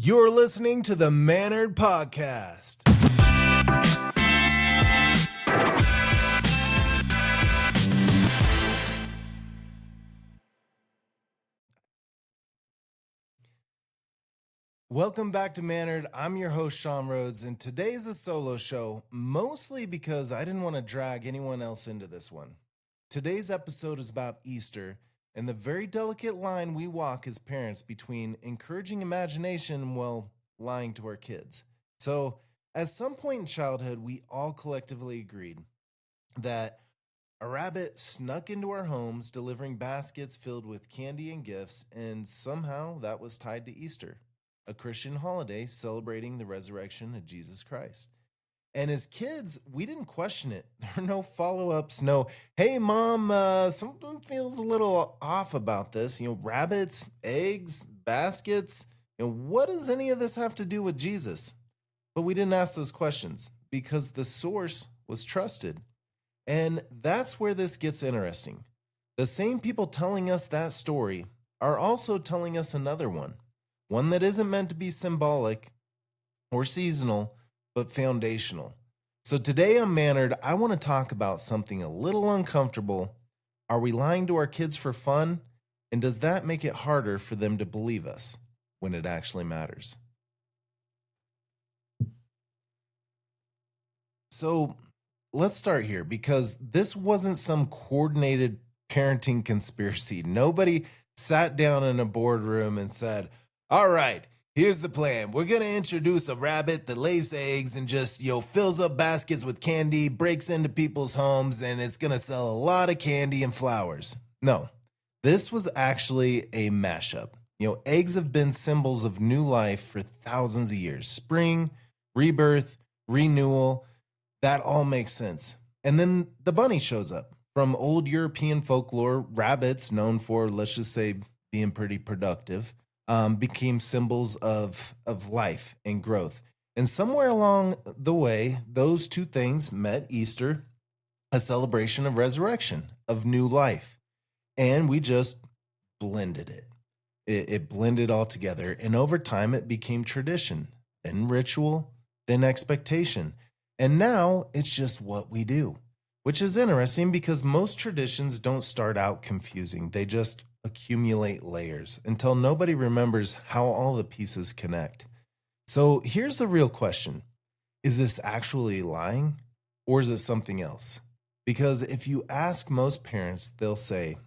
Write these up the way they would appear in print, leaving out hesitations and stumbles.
You're listening to the Mannered Podcast. Welcome back to Mannered. I'm your host, Sean Rhoads, and today's a solo show, mostly because I didn't want to drag anyone else into this one. Today's episode is about Easter and the very delicate line we walk as parents between encouraging imagination and, well, lying to our kids. So, at some point in childhood, we all collectively agreed that a rabbit snuck into our homes delivering baskets filled with candy and gifts, and somehow that was tied to Easter, a Christian holiday celebrating the resurrection of Jesus Christ. And as kids, we didn't question it. There were no follow-ups, no, hey, mom, something feels a little off about this. Rabbits, eggs, baskets. What does any of this have to do with Jesus? But we didn't ask those questions because the source was trusted. And that's where this gets interesting. The same people telling us that story are also telling us another one that isn't meant to be symbolic or seasonal, but foundational. So today on Mannered, I want to talk about something a little uncomfortable. Are we lying to our kids for fun? And does that make it harder for them to believe us when it actually matters? So let's start here, because this wasn't some coordinated parenting conspiracy. Nobody sat down in a boardroom and said, all right, here's the plan. We're going to introduce a rabbit that lays eggs and just, fills up baskets with candy, breaks into people's homes, and it's going to sell a lot of candy and flowers. No, this was actually a mashup. Eggs have been symbols of new life for thousands of years. Spring, rebirth, renewal, that all makes sense. And then the bunny shows up. From old European folklore, rabbits, known for, let's just say, being pretty productive, became symbols of life and growth. And somewhere along the way, those two things met Easter, a celebration of resurrection, of new life. And we just blended it. It blended all together. And over time, it became tradition, then ritual, then expectation. And now it's just what we do, which is interesting because most traditions don't start out confusing. They just accumulate layers until nobody remembers how all the pieces connect. So here's the real question. Is this actually lying, or is it something else? Because if you ask most parents, they'll say,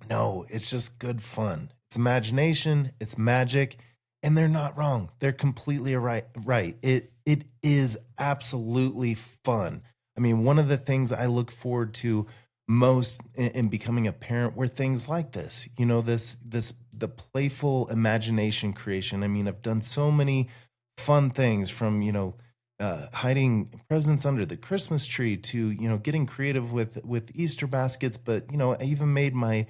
no, it's just good fun. It's imagination, it's magic, and they're not wrong. They're completely right. It is absolutely fun. I mean, one of the things I look forward to most in becoming a parent were things like this, the playful imagination creation. I mean, I've done so many fun things from, hiding presents under the Christmas tree to, getting creative with Easter baskets. But, I even made my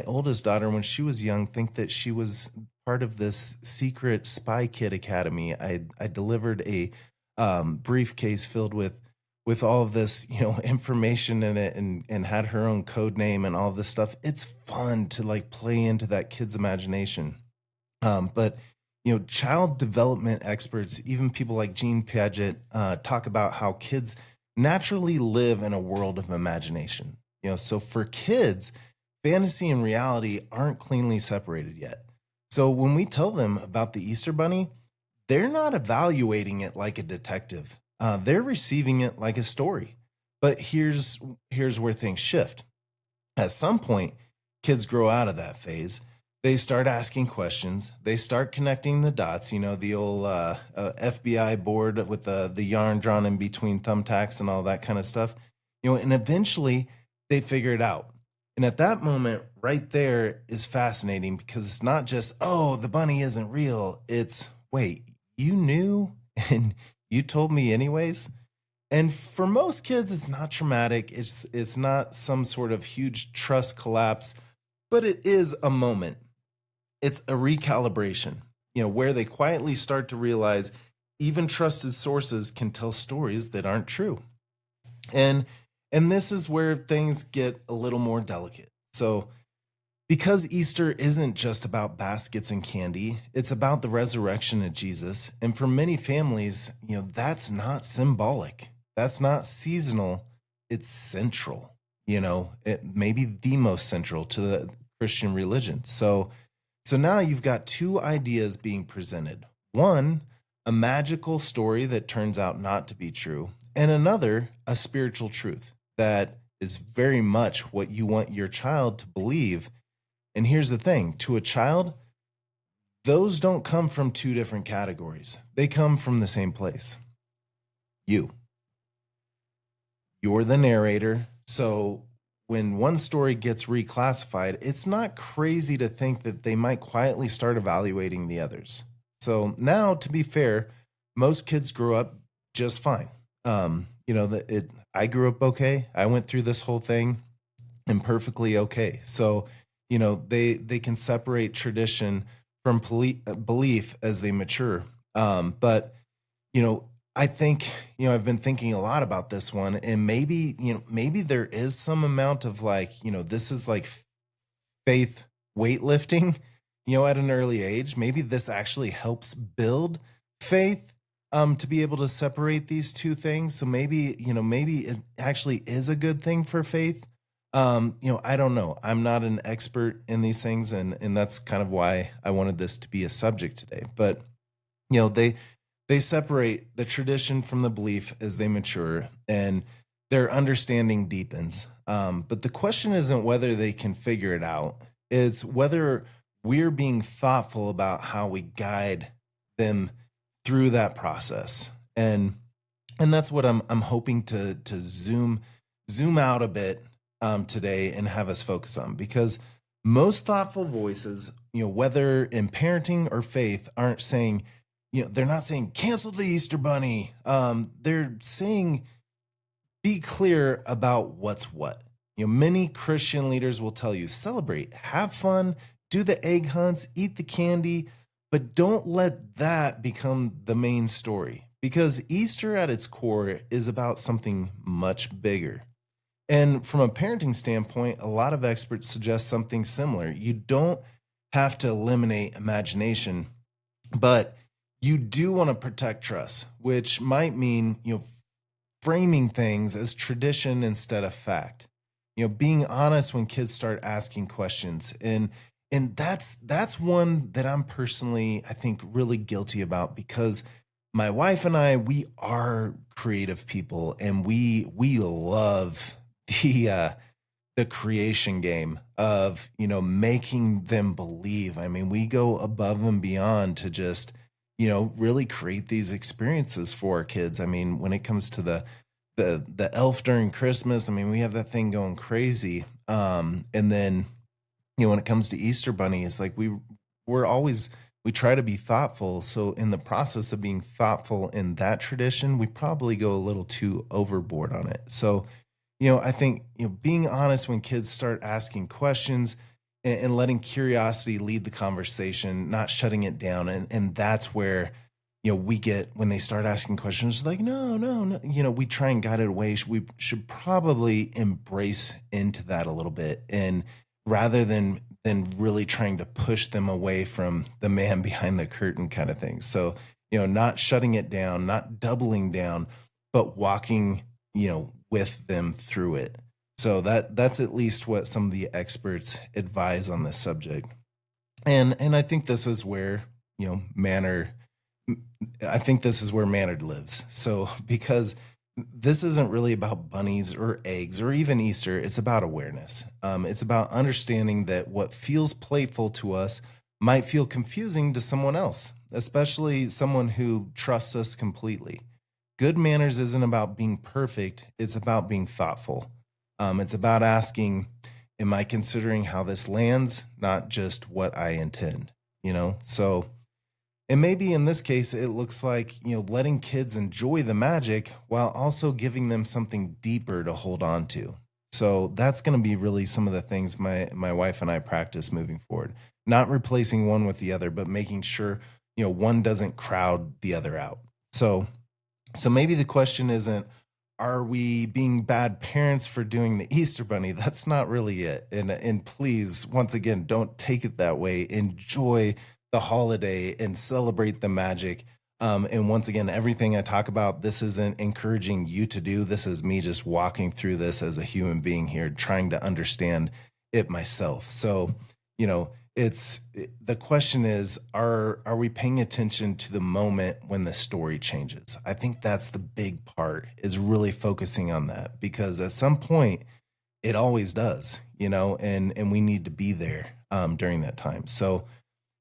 oldest daughter, when she was young, think that she was part of this secret spy kid academy. I delivered a briefcase filled with all of this, information in it, and had her own code name and all of this stuff. It's fun to play into that kid's imagination. But child development experts, even people like Jean Piaget, talk about how kids naturally live in a world of imagination. So for kids, fantasy and reality aren't cleanly separated yet. So when we tell them about the Easter Bunny, they're not evaluating it like a detective. They're receiving it like a story. But here's where things shift. At some point, kids grow out of that phase. They start asking questions. They start connecting the dots, the old FBI board with the yarn drawn in between thumbtacks and all that kind of stuff. And eventually they figure it out. And at that moment right there is fascinating, because it's not just, oh, the bunny isn't real. It's, wait, you knew and you told me anyways? And for most kids, it's not traumatic. It's not some sort of huge trust collapse, but it is a moment. It's a recalibration, where they quietly start to realize even trusted sources can tell stories that aren't true. And this is where things get a little more delicate. So Because Easter isn't just about baskets and candy, it's about the resurrection of Jesus. And for many families, that's not symbolic. That's not seasonal. It's central. It may be the most central to the Christian religion. So now you've got two ideas being presented. One, a magical story that turns out not to be true, and another, a spiritual truth that is very much what you want your child to believe. And here's the thing, to a child, those don't come from two different categories. They come from the same place. You. You're the narrator. So when one story gets reclassified, it's not crazy to think that they might quietly start evaluating the others. So now, to be fair, most kids grow up just fine. I grew up okay. I went through this whole thing and perfectly okay. So, they can separate tradition from belief as they mature. But you know, I think, I've been thinking a lot about this one, and maybe there is some amount of like, this is like faith weightlifting, at an early age. Maybe this actually helps build faith to be able to separate these two things. So maybe it actually is a good thing for faith. I don't know. I'm not an expert in these things, and that's kind of why I wanted this to be a subject today. But they separate the tradition from the belief as they mature, and their understanding deepens. But the question isn't whether they can figure it out, it's whether we're being thoughtful about how we guide them through that process. And that's what I'm hoping to zoom out a bit today and have us focus on, because most thoughtful voices, whether in parenting or faith, aren't saying, they're not saying cancel the Easter bunny. They're saying be clear about what's what. Many Christian leaders will tell you celebrate, have fun, do the egg hunts, eat the candy, but don't let that become the main story, because Easter at its core is about something much bigger. And from a parenting standpoint, a lot of experts suggest something similar. You don't have to eliminate imagination, but you do want to protect trust, which might mean, framing things as tradition instead of fact. Being honest when kids start asking questions. And that's one that I'm personally, I think, really guilty about, because my wife and I, we are creative people, and we love the creation game of, making them believe. I mean, we go above and beyond to just, really create these experiences for our kids. I mean, when it comes to the elf during Christmas, I mean, we have that thing going crazy. And then, when it comes to Easter bunny, it's like we try to be thoughtful. So in the process of being thoughtful in that tradition, we probably go a little too overboard on it. So, I think, being honest when kids start asking questions, and letting curiosity lead the conversation, not shutting it down. And that's where, we get, when they start asking questions like, no, no, no, we try and guide it away. We should probably embrace into that a little bit. And rather than really trying to push them away from the man behind the curtain kind of thing. So, not shutting it down, not doubling down, but walking, with them through it. So that's at least what some of the experts advise on this subject. And I think this is where, manner I think this is where manner lives. So because this isn't really about bunnies or eggs or even Easter, it's about awareness. It's about understanding that what feels playful to us might feel confusing to someone else, especially someone who trusts us completely. Good manners isn't about being perfect, it's about being thoughtful. It's about asking, am I considering how this lands, not just what I intend? So, and maybe in this case, it looks like, letting kids enjoy the magic while also giving them something deeper to hold on to. So that's going to be really some of the things my wife and I practice moving forward. Not replacing one with the other, but making sure, one doesn't crowd the other out. So maybe the question isn't, are we being bad parents for doing the Easter Bunny? That's not really it. And please, once again, don't take it that way. Enjoy the holiday and celebrate the magic. And once again, everything I talk about, this isn't encouraging you to do. This is me just walking through this as a human being here, trying to understand it myself. So, you know, the question is, are we paying attention to the moment when the story changes? I think that's the big part, is really focusing on that, because at some point it always does, and we need to be there during that time. So,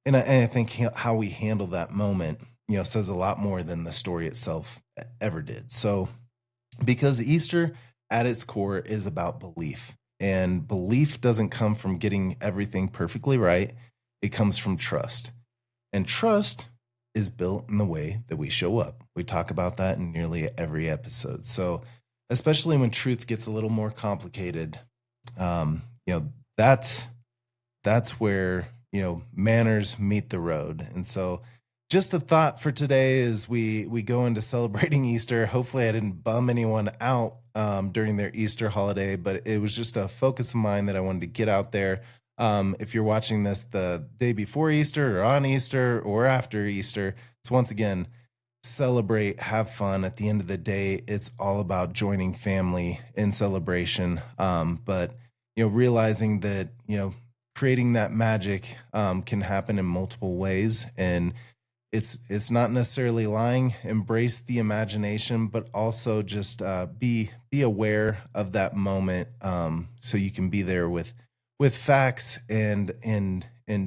and I think how we handle that moment, says a lot more than the story itself ever did. So, because Easter at its core is about belief. And belief doesn't come from getting everything perfectly right, it comes from trust. And trust is built in the way that we show up. We talk about that in nearly every episode. So, especially when truth gets a little more complicated, um, you know, that's where manners meet the road. And so, just a thought for today as we go into celebrating Easter. Hopefully, I didn't bum anyone out during their Easter holiday, but it was just a focus of mine that I wanted to get out there. If you're watching this the day before Easter or on Easter or after Easter, it's once again, celebrate, have fun. At the end of the day, it's all about joining family in celebration. But realizing that creating that magic can happen in multiple ways, and it's not necessarily lying. Embrace the imagination, but also just be aware of that moment, so you can be there with facts, and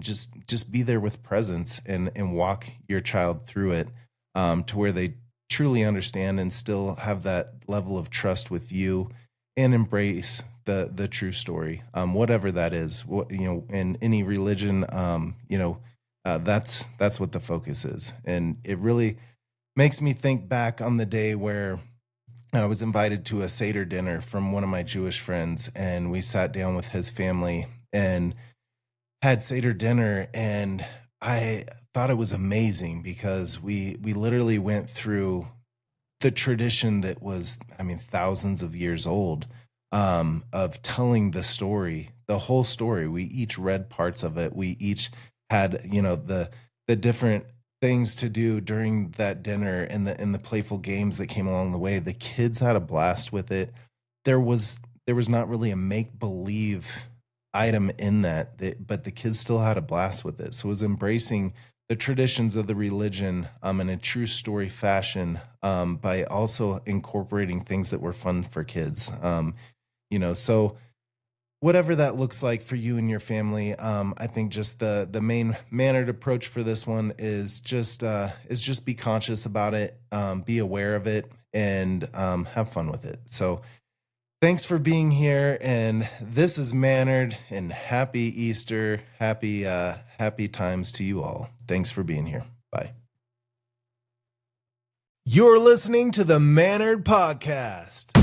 just be there with presence, and walk your child through it, to where they truly understand and still have that level of trust with you, and embrace the true story, whatever that is. In any religion, that's what the focus is. And it really makes me think back on the day where I was invited to a Seder dinner from one of my Jewish friends, and we sat down with his family and had Seder dinner. And I thought it was amazing because we literally went through the tradition that was, thousands of years old, of telling the story, the whole story. We each read parts of it. We each had, the different things to do during that dinner, and the playful games that came along the way. The kids had a blast with it. There was not really a make believe item in but the kids still had a blast with it. So it was embracing the traditions of the religion, in a true story fashion, by also incorporating things that were fun for kids. So whatever that looks like for you and your family, I think just the main mannered approach for this one is just be conscious about it, be aware of it, and have fun with it. So thanks for being here, and this is Mannered, and happy Easter, happy times to you all. Thanks for being here. Bye. You're listening to the Mannered Podcast.